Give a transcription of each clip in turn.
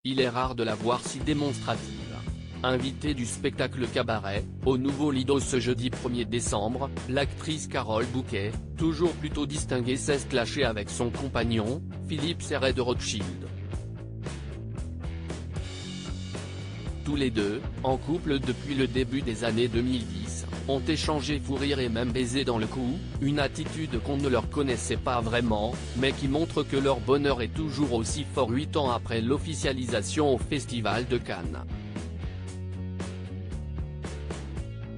il est rare de la voir si démonstrative. Invitée du spectacle Cabaret, au nouveau Lido ce jeudi 1er décembre, l'actrice Carole Bouquet, toujours plutôt distinguée, s'est clashée avec son compagnon, Philippe Serret de Rothschild. Tous les deux, en couple depuis le début des années 2010, ont échangé fou rire et même baisé dans le cou, une attitude qu'on ne leur connaissait pas vraiment, mais qui montre que leur bonheur est toujours aussi fort 8 ans après l'officialisation au Festival de Cannes.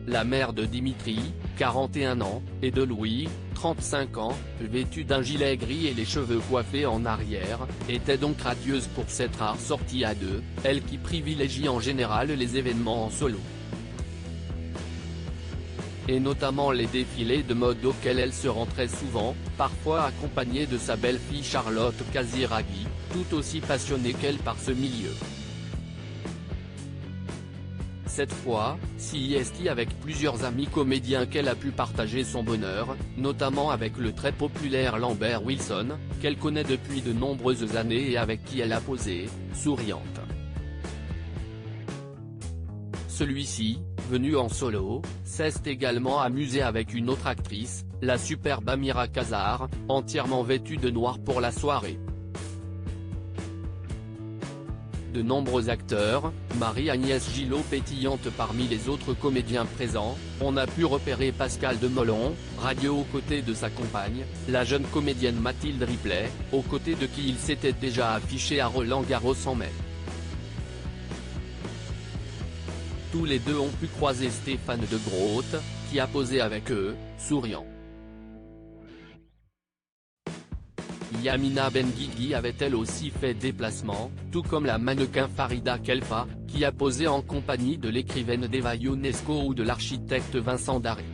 La mère de Dimitri, 41 ans, et de Louis, 35 ans, vêtue d'un gilet gris et les cheveux coiffés en arrière, était donc radieuse pour cette rare sortie à deux, elle qui privilégie en général les événements en solo. Et notamment les défilés de mode auxquels elle se rend très souvent, parfois accompagnée de sa belle-fille Charlotte Casiraghi, tout aussi passionnée qu'elle par ce milieu. Cette fois, CIST avec plusieurs amis comédiens qu'elle a pu partager son bonheur, notamment avec le très populaire Lambert Wilson, qu'elle connaît depuis de nombreuses années et avec qui elle a posé, souriante. Celui-ci, venu en solo, s'est également amusé avec une autre actrice, la superbe Amira Khazar, entièrement vêtue de noir pour la soirée. De nombreux acteurs, Marie-Agnès Gillot pétillante parmi les autres comédiens présents, on a pu repérer Pascal Demolon, radio aux côtés de sa compagne, la jeune comédienne Mathilde Ripley, aux côtés de qui il s'était déjà affiché à Roland-Garros en mai. Tous les deux ont pu croiser Stéphane de Groot, qui a posé avec eux, souriant. Yamina Benguigui avait elle aussi fait déplacement, tout comme la mannequin Farida Khelfa, qui a posé en compagnie de l'écrivaine Deva Ionesco ou de l'architecte Vincent Daré.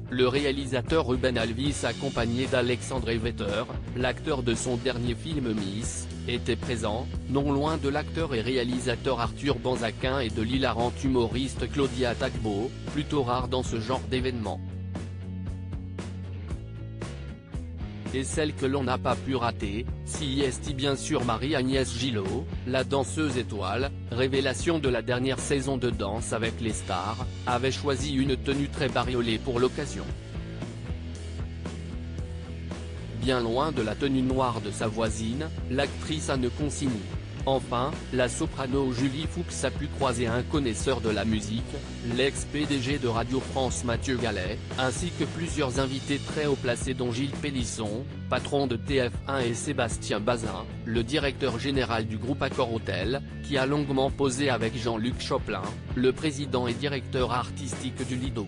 Le réalisateur Ruben Alvis accompagné d'Alexandre Vetter, l'acteur de son dernier film Miss, était présent, non loin de l'acteur et réalisateur Arthur Banzaquin et de l'hilarante humoriste Claudia Tagbo, plutôt rare dans ce genre d'événement. Et celle que l'on n'a pas pu rater, CIST bien sûr Marie-Agnès Gillot, la danseuse étoile, révélation de la dernière saison de Danse avec les stars, avait choisi une tenue très bariolée pour l'occasion. Bien loin de la tenue noire de sa voisine, l'actrice Anne Consigny. Enfin, la soprano Julie Fuchs a pu croiser un connaisseur de la musique, l'ex-PDG de Radio France Mathieu Gallet, ainsi que plusieurs invités très haut placés dont Gilles Pélisson, patron de TF1 et Sébastien Bazin, le directeur général du groupe Accor Hôtel, qui a longuement posé avec Jean-Luc Choplin, le président et directeur artistique du Lido.